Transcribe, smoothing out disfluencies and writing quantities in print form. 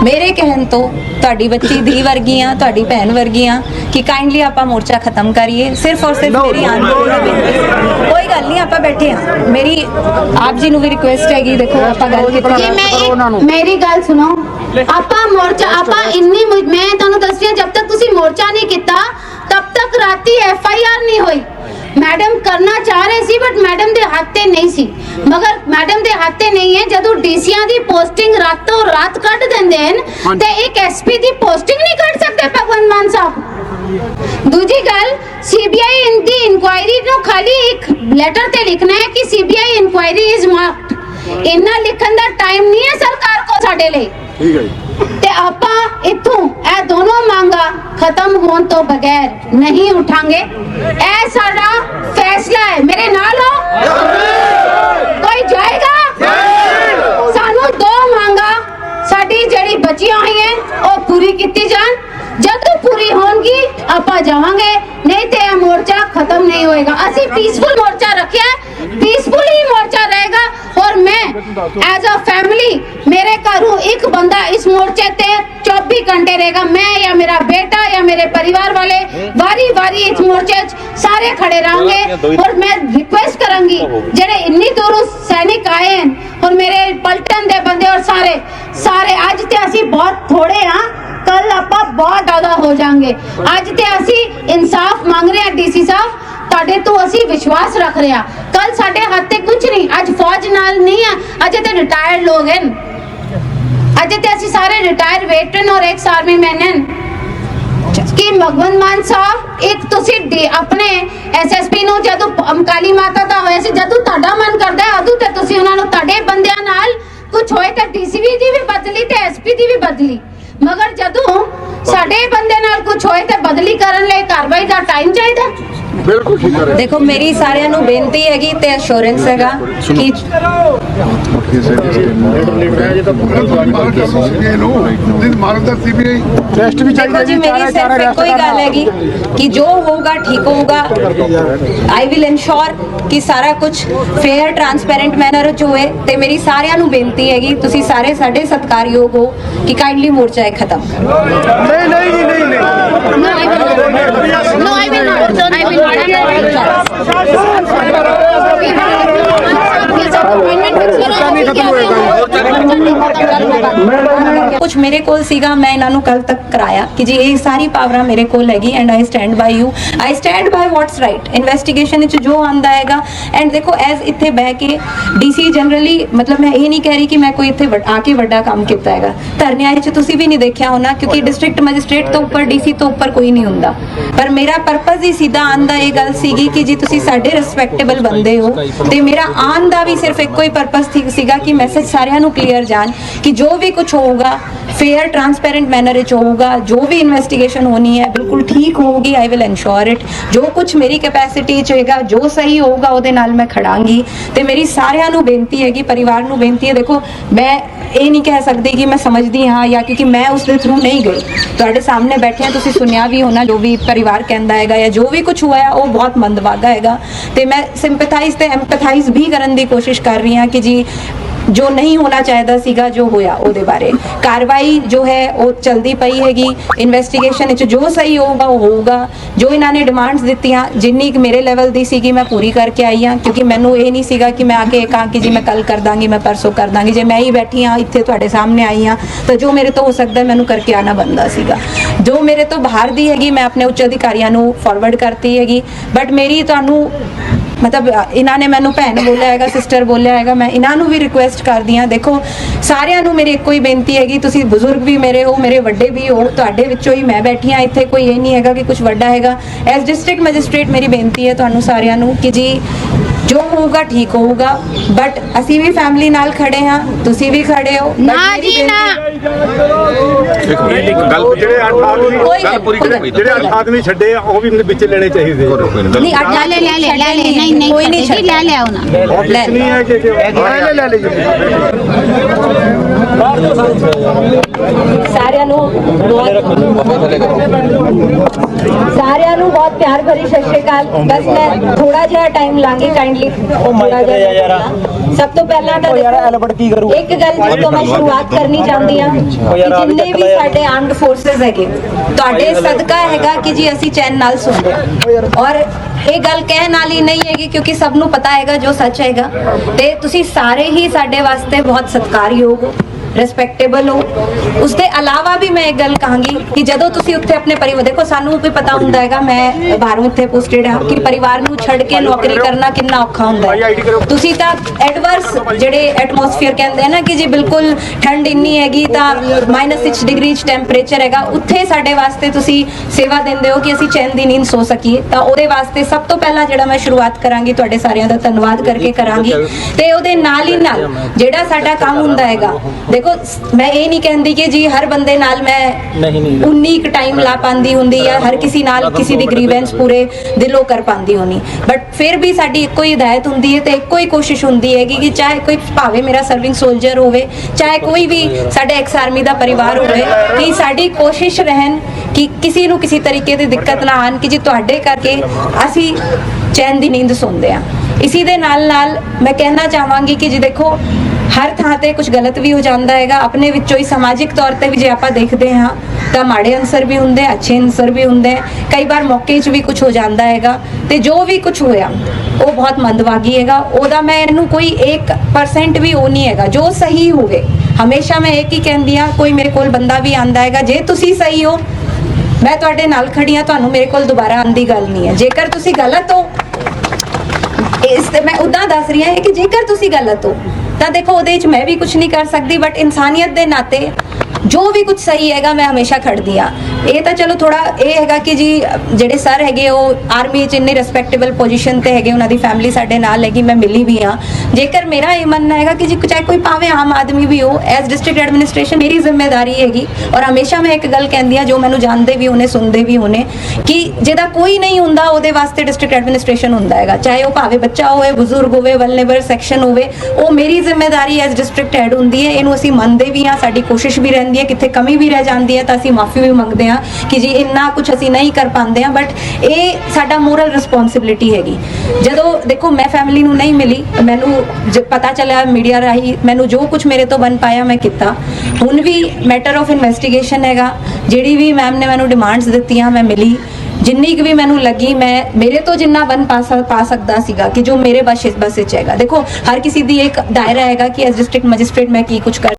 मेरे कहन तो ਤੁਹਾਡੀ ਬੱਚੀ धी वर्गियां ਤੁਹਾਡੀ ਭੈਣ वर्गियां कि काइंडली ਆਪਾਂ ਮੋਰਚਾ खत्म करिए। सिर्फ और सिर्फ मेरी कोई गल नहीं, आप बैठे हाँ। मेरी आप जी भी रिक्वेस्ट हैगी, देखो आप गल मेरी गल सुनो। आपा मोर्चा आपा इन्नी मैं तुहानू दस रही जब तक तुसी मोर्चा नहीं किता तब तक राती FIR नहीं हुई। मैडम करना चाह रहे सी बट मैडम दे हाथे नहीं सी, मगर मैडम दे हाथे नहीं है। जदों डीसीआं दी पोस्टिंग रातों रात कट देंदे हैं ते एक SP दी पोस्टिंग नहीं कट सकते भगवंत मान साहब। दूजी गल CBI दी इंक्वायरी नो खाली एक लेटर ते लिखना है कि CBI इंक्वायरी इज मार्क्ड। इन्ना लिखन दा टाइम नहीं है सरकार को साडे लिए। ठीक है ते आपा इथों ए दोनों मांगा खत्म होने तो बगैर नहीं उठांगे। ए साडा फैसला है। मेरे नाल हो कोई जाएगा? सानू दो मांगा साडी जड़ी बचियां हुई हैं ओ पूरी कीती जान। जदों पूरी होंगी आपा जावांगे, नहीं ते ए मोर्चा खत्म नहीं होएगा। असी पीसफुल मोर्चा रखिया है, पीसफुल ही मोर्चा रहेगा। और मैं एज अ फैमिली मेरे घरों एक बंदा इस मोर्चे ते 24 घंटे रहेगा। मैं या मेरा बेटा या मेरे परिवार वाले वारी वारी इस मोर्चे सारे खड़े रहेंगे। और मैं रिक्वेस्ट करूंगी जेडे इन्नी दूरों सैनिक आए हैं और मेरे पलटन दे बंदे और सारे सारे अज ते असी बहुत थोड़े हाँ, कल आप बहुत ज्यादा हो जाएंगे। अज ते असी इंसाफ मांग रहे हैं DC साहब, ताडे तो असी विश्वास रख रहे हैं। कल साडे हाथे कुछ नहीं, अज फौज नाल नहीं है, अजे ते रिटायर्ड लोग हैं, अजे ते असी सारे रिटायर्ड वेटरन और एक्स आर्मी मैन हैं कि भगवंत मान साहब एक तुसी अपने SSP ਨੂੰ ਜਦੋਂ ਕਾਲੀ ਮਾਤਾ ਦਾ ਹੋਇਆ ਸੀ, ਜਦੋਂ ਤੁਹਾਡਾ ਮਨ ਕਰਦਾ ਹੈ ਉਦੋਂ ਤੇ ਤੁਸੀਂ ਉਹਨਾਂ ਨੂੰ ਤੁਹਾਡੇ ਬੰਦਿਆਂ ਨਾਲ ਕੁਝ ਹੋਏ ਤਾਂ DCP ਦੀ ਵੀ ਬਦਲੀ ਤੇ SP ਦੀ ਵੀ ਬਦਲੀ, ਮਗਰ ਜਦੋਂ ਸਾਡੇ ਬੰਦੇ ਨਾਲ ਕੁਝ ਹੋਏ ਤੇ ਬਦਲੀ ਕਰਨ ਲਈ ਕਾਰਵਾਈ ਦਾ ਟਾਈਮ ਚਾਹੀਦਾ। बिल्कुल ठीक है। देखो मेरी सारिਆਂ ਨੂੰ ਬੇਨਤੀ ਹੈਗੀ ਤੇ ਅਸ਼ੋਰੈਂਸ ਹੈਗਾ ਕਿ टेस्ट भी देखो जी मेरी सिर्फ एक ही गल हैगी कि जो होगा ठीक होगा। आई विल इंश्योर कि सारा कुछ फेयर ट्रांसपेरेंट मैनर च होए ते मेरी सारिਆਂ ਨੂੰ ਬੇਨਤੀ ਹੈਗੀ ਤੁਸੀਂ ਸਾਰੇ ਸਾਡੇ ਸਤਿਕਾਰਯੋਗ ਹੋ कि काइंडली मोर्चा है खत्म। नहीं नहीं नहीं No, I will not. I will not. कुछ मेरे कोल सीगा, मैं इन्हां नूं कल तक कराया कि जी ये सारी पावरां मेरे कोल हैगी and I stand by you, I stand by what's right. Investigation which जो आंदा हैगा एंड देखो एज इत्थे बह के DC जनरली मतलब मैं ये नहीं कह रही कि मैं कोई इत्थे आके वड्डा काम कीता हैगा। धरनिਆਂ विच तुसीं भी नहीं देखिया होना क्योंकि डिस्ट्रिक्ट मैजिस्ट्रेट तो ऊपर DC तो ऊपर कोई नहीं हुंदा, पर मेरा पर्पस ही सीधा आन दा ये गल सीगी कि जी तुसीं साडे रिस्पैक्टेबल बंदे हो ते मेरा आन दा भी सिर्फ एक ही पर्पस सीगा कि मैसेज सारिਆਂ ਨੂੰ क्लीयर जान कि जो भी कुछ होगा फेयर ट्रांसपेरेंट मैनर विच होगा। जो भी इन्वेस्टिगेशन होनी है बिल्कुल ठीक होगी। आई विल इंश्योर इट, जो कुछ मेरी कैपेसिटी च होएगा जो सही होगा ਉਹਦੇ ਨਾਲ मैं खड़ांगी। ਤੇ ਮੇਰੀ ਸਾਰਿਆਂ ਨੂੰ ਬੇਨਤੀ ਹੈ ਕਿ परिवार ਨੂੰ ਬੇਨਤੀ ਹੈ, देखो मैं ਇਹ ਨਹੀਂ ਕਹਿ ਸਕਦੀ ਕਿ ਮੈਂ ਸਮਝਦੀ ਹਾਂ ਜਾਂ ਕਿਉਂਕਿ ਮੈਂ ਉਸ ਦੇ ਥਰੂ ਨਹੀਂ ਗਈ। ਤੁਹਾਡੇ ਸਾਹਮਣੇ ਬੈਠੇ ਆ, ਤੁਸੀਂ ਸੁਣਿਆ ਵੀ ਹੋਣਾ ਜੋ ਵੀ परिवार ਕਹਿੰਦਾ ਹੈਗਾ ਜਾਂ ਜੋ ਵੀ ਕੁਝ ਹੋਇਆ ਉਹ ਬਹੁਤ ਮੰਦਭਾਗਾ ਹੈਗਾ ਤੇ ਮੈਂ ਸਿੰਪੈਥਾਈਜ਼ ਤੇ ਐਮਪੈਥਾਈਜ਼ ਵੀ ਕਰਨ ਦੀ ਕੋਸ਼ਿਸ਼ ਕਰ ਰਹੀ ਹਾਂ ਕਿ ਜੀ जो नहीं होना चाहिए सीगा जो होया ਉਹਦੇ बारे कार्रवाई जो है वो चलती पई हैगी। इन्वेस्टिगेशन जो सही होगा वो होगा। जो इन्होंने डिमांड्स दित्तियां जिन्नी मेरे लेवल दी सीगी मैं पूरी करके आई हाँ, क्योंकि मैनू ये नहीं सीगा कि मैं आके कहा कि जी मैं कल कर दांगी मैं परसों कर दांगी। जे मैं ही बैठी हाँ इत्थे तुहाडे सामने आई हाँ तो जो मेरे तो हो सकता है मैनू करके आना बनदा सीगा। जो मेरे तो बाहर दी हैगी मैं अपने उच्च अधिकारियों नू फॉरवर्ड करती हैगी, बट मेरी तुहानू मतलब इन्होंने मैनू भैन बोलिया हैगा सिस्टर बोलिया हैगा, मैं इन्हों भी रिक्वेस्ट करदी हाँ। देखो सारिਆਂ ਨੂੰ मेरी एको ही बेनती हैगी, तुसी बुजुर्ग भी मेरे हो मेरे वड्डे भी हो, तुहाडे विचों ही मैं बैठी हाँ इत्थे, कोई ये नहीं हैगा कि कुछ वड्डा हैगा। एज डिस्ट्रिक्ट मैजिस्ट्रेट मेरी बेनती है तुहानू सारिਆਂ ਨੂੰ कि जी जो होगा ठीक होगा, बट असी भी फैमिली नाल खड़े हाँ, तुसी भी खड़े हो ना जी ना। गल पूरी ਜਿਹੜੇ 8 ਆਦਮੀ ਛੱਡੇ ਆ ਉਹ ਵੀ ਵਿੱਚ ਲੈਣੇ ਚਾਹੀਦੇ नहीं ले ले ले ले ले नहीं नहीं कोई नहीं ले ले आओ ना नहीं है कि ले ले ਸਾਰਿਆਂ ਨੂੰ ਬਹੁਤ ਪਿਆਰ ਭਰੀ ਸਤਿ ਸ਼੍ਰੀ ਅਕਾਲ। ਬਸ ਮੈਂ ਥੋੜਾ ਜਿਹਾ ਟਾਈਮ ਲਾਂਗੀ ਕਾਈਂਡਲੀ। ਸਭ ਤੋਂ ਪਹਿਲਾਂ ਤਾਂ ਦੇਖੋ, ਇੱਕ ਗੱਲ ਜਦੋਂ ਮੈਂ ਸ਼ੁਰੂਆਤ ਕਰਨੀ ਚਾਹੁੰਦੀ ਹਾਂ ਕਿ ਜਿੰਨੇ ਵੀ ਸਾਡੇ ਆਰਮਡ ਫੋਰਸਸ ਹੈਗੇ, ਤੁਹਾਡੇ ਸਦਕਾ ਹੈਗਾ ਕਿ ਜੀ ਅਸੀਂ ਚੈਨ ਨਾਲ ਸੁਣਦੇ ਹਾਂ। ਔਰ ਇਹ ਗੱਲ ਕਹਿਣ ਨਾਲ ਹੀ ਨਹੀਂ ਹੈਗੀ, ਕਿਉਂਕਿ ਸਭ ਨੂੰ ਪਤਾ ਹੈਗਾ ਜੋ ਸੱਚ ਹੈਗਾ, ਤੇ ਤੁਸੀਂ ਸਾਰੇ ਹੀ ਸਾਡੇ ਵਾਸਤੇ ਬਹੁਤ ਸਤਿਕਾਰਯੋਗ ਹੋ, ਰਿਸਪੈਕਟੇਬਲ ਹੋ। ਉਸ ਦੇ ਇਲਾਵਾ ਵੀ ਮੈਂ ਇੱਕ ਗੱਲ ਕਹਾਂਗੀ ਕਿ ਜਦੋਂ ਤੁਸੀਂ ਉੱਥੇ ਆਪਣੇ ਪਰਿਵਾਰ, ਦੇਖੋ ਸਾਨੂੰ ਵੀ ਪਤਾ ਹੁੰਦਾ ਹੈਗਾ, ਮੈਂ ਬਾਹਰੋਂ ਇੱਥੇ ਪੋਸਟਡ ਹਾਂ, ਕਿ ਪਰਿਵਾਰ ਨੂੰ ਛੱਡ ਕੇ ਨੌਕਰੀ ਕਰਨਾ ਕਿੰਨਾ ਔਖਾ ਹੁੰਦਾ ਹੈ। ਤੁਸੀਂ ਤਾਂ ਐਡਵਰਸ ਜਿਹੜੇ ਐਟਮੋਸਫੀਅਰ ਕਹਿੰਦੇ ਆ ਨਾ ਕਿ ਜੀ ਬਿਲਕੁਲ ਠੰਡ ਇੰਨੀ ਹੈਗੀ ਤਾਂ -6 ਡਿਗਰੀ ਟੈਂਪਰੇਚਰ ਹੈਗਾ, ਉੱਥੇ ਸਾਡੇ ਵਾਸਤੇ ਤੁਸੀਂ ਸੇਵਾ ਦਿੰਦੇ ਹੋ ਕਿ ਅਸੀਂ ਚੈਨ ਦੀ ਨੀਂਦ ਸੋ ਸਕੀਏ। ਤਾਂ ਉਹਦੇ ਵਾਸਤੇ ਸਭ ਤੋਂ ਪਹਿਲਾਂ ਜਿਹੜਾ ਮੈਂ ਸ਼ੁਰੂਆਤ ਕਰਾਂਗੀ ਤੁਹਾਡੇ ਸਾਰਿਆਂ ਦਾ ਧੰਨਵਾਦ ਕਰਕੇ ਕਰਾਂਗੀ। ਤੇ ਉਹਦੇ ਨਾਲ ਹੀ ਨਾਲ ਜਿਹੜਾ ਸਾਡਾ ਕੰਮ ਹੁੰਦਾ ਹੈਗਾ, ਦੇਖੋ ਮੈਂ ਇਹ ਨਹੀਂ ਕਹਿੰਦੀ ਕਿ ਜੀ ਹਰ ਬੰਦੇ ਨਾਲ ਮੈਂ 19 ਟਾਈਮ ਲਾ ਪਾਉਂਦੀ ਹੁੰਦੀ ਜਾਂ ਹਰ ਕਿਸੇ ਨਾਲ ਕਿਸੇ ਦੀ ਗ੍ਰੀਵੈਂਸ ਪੂਰੇ ਦਿਲੋਂ ਕਰ ਪਾਉਂਦੀ ਹੋਣੀ, ਬਟ ਫਿਰ ਵੀ ਸਾਡੀ ਇੱਕੋ ਹੀ ਹਦਾਇਤ ਹੁੰਦੀ ਹੈ ਤੇ ਇੱਕੋ ਹੀ ਕੋਸ਼ਿਸ਼ ਹੁੰਦੀ ਹੈਗੀ ਕਿ ਚਾਹੇ ਕੋਈ ਭਾਵੇਂ ਮੇਰਾ ਸਰਵਿੰਗ ਸੋਲਜਰ ਹੋਵੇ, ਚਾਹੇ ਕੋਈ ਵੀ ਸਾਡੇ ਐਕਸ ਆਰਮੀ ਦਾ ਪਰਿਵਾਰ ਹੋਵੇ, ਕਿ ਸਾਡੀ ਕੋਸ਼ਿਸ਼ ਰਹਿਣ ਕਿ ਕਿਸੇ ਨੂੰ ਕਿਸੇ ਤਰੀਕੇ ਦੀ ਦਿੱਕਤ ਨਾ ਆਣ ਕਿ ਜੀ ਤੁਹਾਡੇ ਕਰਕੇ ਅਸੀਂ ਚੈਨ ਦੀ ਨੀਂਦ ਸੌਂਦੇ ਹਾਂ। ਇसी ਦੇ ਨਾਲ ਨਾਲ ਮੈਂ ਕਹਿਣਾ ਚਾਹਾਂਗੀ ਕਿ ਜੀ ਦੇਖੋ ਹਰ ਥਾਂ ਤੇ ਕੁਝ ਗਲਤ ਵੀ ਹੋ ਜਾਂਦਾ ਹੈਗਾ, ਆਪਣੇ ਵਿੱਚੋਂ ਹੀ ਸਮਾਜਿਕ ਤੌਰ ਤੇ ਵੀ ਜੇ ਆਪਾਂ ਦੇਖਦੇ ਹਾਂ ਤਾਂ ਮਾੜੇ ਅਨਸਰ ਵੀ ਹੁੰਦੇ, ਅੱਛੇ ਅਨਸਰ ਵੀ ਹੁੰਦੇ, ਕਈ ਵਾਰ ਮੌਕੇ 'ਚ ਵੀ ਕੁਝ ਹੋ ਜਾਂਦਾ ਹੈਗਾ, ਤੇ ਜੋ ਵੀ ਕੁਝ ਹੋਇਆ ਉਹ ਬਹੁਤ ਮੰਦਵਾਗੀ ਹੈਗਾ। ਉਹਦਾ ਮੈਂ ਇਹਨੂੰ ਕੋਈ 1% ਵੀ ਉਹ ਨਹੀਂ ਹੈਗਾ ਜੋ ਸਹੀ ਹੋਵੇ। ਹਮੇਸ਼ਾ ਮੈਂ ਇੱਕ ਹੀ ਕਹਿੰਦੀ ਹਾਂ, ਕੋਈ ਮੇਰੇ ਕੋਲ ਬੰਦਾ ਵੀ ਆਂਦਾ ਹੈਗਾ, ਜੇ ਤੁਸੀਂ ਸਹੀ ਹੋ ਮੈਂ ਤੁਹਾਡੇ ਨਾਲ ਖੜੀ ਹਾਂ, ਤੁਹਾਨੂੰ ਮੇਰੇ ਕੋਲ ਦੁਬਾਰਾ ਆਉਣ ਦੀ ਗੱਲ ਨਹੀਂ ਹੈ। ਜੇਕਰ ਤੁਸੀਂ ਗਲਤ ਹੋ, ਇਸ ਤੇ ਮੈਂ ਉਦਾਂ ਦੱਸ ਰਹੀ ਹਾਂ ਕਿ ਜੇਕਰ ਤੁਸੀਂ ਗਲਤ ਹੋ ਤਾਂ ਦੇਖੋ ਉਹਦੇ ਵਿੱਚ ਮੈਂ ਵੀ ਕੁਝ ਨਹੀਂ ਕਰ ਸਕਦੀ, ਬਟ ਇਨਸਾਨੀਅਤ ਦੇ ਨਾਤੇ ਜੋ ਵੀ ਕੁਝ ਸਹੀ ਹੈਗਾ ਮੈਂ ਹਮੇਸ਼ਾ ਖੜਦੀ ਆ। ਇਹ ਤਾਂ ਚਲੋ ਥੋੜਾ ਇਹ ਹੈਗਾ ਕਿ ਜੀ ਜਿਹੜੇ ਸਰ ਹੈਗੇ ਉਹ ਆਰਮੀ 'ਚ ਇੰਨੇ ਰਿਸਪੈਕਟੇਬਲ ਪੋਜੀਸ਼ਨ ਤੇ ਹੈਗੇ, ਉਹਨਾਂ ਦੀ ਫੈਮਿਲੀ ਸਾਡੇ ਨਾਲ ਹੈਗੀ, ਮੈਂ ਮਿਲੀ ਵੀ ਆ। ਜੇਕਰ ਮੇਰਾ ਇਹ ਮੰਨਣਾ ਹੈਗਾ ਕਿ ਜੀ ਚਾਹੇ ਕੋਈ ਭਾਵੇਂ ਆਮ ਆਦਮੀ ਵੀ ਹੋ, ਐਜ਼ ਡਿਸਟ੍ਰਿਕਟ ਐਡਮਿਨਿਸਟ੍ਰੇਸ਼ਨ ਮੇਰੀ ਜ਼ਿੰਮੇਵਾਰੀ ਹੈਗੀ। ਔਰ ਹਮੇਸ਼ਾ ਮੈਂ ਇੱਕ ਗੱਲ ਕਹਿੰਦੀ ਆ, ਜੋ ਮੈਨੂੰ ਜਾਣਦੇ ਵੀ ਹੋਣੇ ਸੁਣਦੇ ਵੀ ਹੋਣੇ, ਕਿ ਜਿਹਦਾ ਕੋਈ ਨਹੀਂ ਹੁੰਦਾ ਉਹਦੇ ਵਾਸਤੇ ਡਿਸਟ੍ਰਿਕਟ ਐਡਮਿਨਿਸਟ੍ਰੇਸ਼ਨ ਹੁੰਦਾ ਹੈਗਾ, ਚਾਹੇ ਉਹ ਭਾਵੇਂ ਬੱਚਾ ਹੋਵੇ, ਬਜ਼ੁਰਗ ਹੋਵੇ, ਵਲਨੇਬਲ ਸੈਕਸ਼ਨ ਹੋਵੇ, ਉਹ ਮੇਰੀ ਜ਼ਿੰਮੇਵਾਰੀ ਐਜ਼ ਡਿਸਟ੍ਰਿਕਟ ਹੈਡ ਹੁੰਦੀ ਹੈ। ਇਹਨੂੰ ਅਸੀਂ ਮੰਨਦੇ ਵੀ ਆ, ਸਾਡੀ ਕੋਸ਼ਿਸ਼ ਵੀ ਰਹਿੰਦੀ ਹੈ, ਕਿਤੇ ਕਮੀ ਵੀ ਰਹਿ ਜਾਂਦੀ ਹੈ ਤਾਂ ਅਸੀਂ ਮਾਫੀ ਵੀ ਮੰਗਦੇ ਹਾਂ ਕਿ ਜੀ ਇੰਨਾ ਕੁਝ ਅਸੀਂ ਨਹੀਂ ਕਰ ਪਾਉਂਦੇ ਹਾਂ, ਬਟ ਇਹ ਸਾਡਾ ਮੋਰਲ ਰਿਸਪੌਂਸਿਬਿਲਿਟੀ ਹੈਗੀ। ਜਦੋਂ ਦੇਖੋ ਮੈਂ ਫੈਮਿਲੀ ਨੂੰ ਨਹੀਂ ਮਿਲੀ, ਮੈਨੂੰ ਪਤਾ ਚੱਲਿਆ ਮੀਡੀਆ ਰਾਹੀਂ, ਮੈਨੂੰ ਜੋ ਕੁਝ ਮੇਰੇ ਤੋਂ ਬਣ ਪਾਇਆ ਮੈਂ ਕੀਤਾ। ਹੁਣ ਵੀ ਮੈਟਰ ਆਫ ਇਨਵੈਸਟੀਗੇਸ਼ਨ ਹੈਗਾ, ਜਿਹੜੀ ਵੀ ਮੈਮ ਨੇ ਮੈਨੂੰ ਡਿਮਾਂਡਸ ਦਿੱਤੀਆਂ ਮੈਂ ਮਿਲੀ, ਜਿੰਨੀ ਕੁ ਵੀ ਮੈਨੂੰ ਲੱਗੀ ਮੈਂ ਮੇਰੇ ਤੋਂ ਜਿੰਨਾ ਬਣ ਪਾ ਸਕਦਾ ਸੀਗਾ ਕਿ ਜੋ ਮੇਰੇ ਬਸ ਵਿੱਚ ਹੈਗਾ। ਦੇਖੋ ਹਰ ਕਿਸੇ ਦੀ ਇੱਕ ਦਾਇਰਾ ਹੈਗਾ ਕਿ ਐਸ ਡਿਸਟ੍ਰਿਕਟ ਮੈਜਿਸਟ੍ਰੇਟ ਮੈਂ ਕੀ ਕੁਝ ਕਰ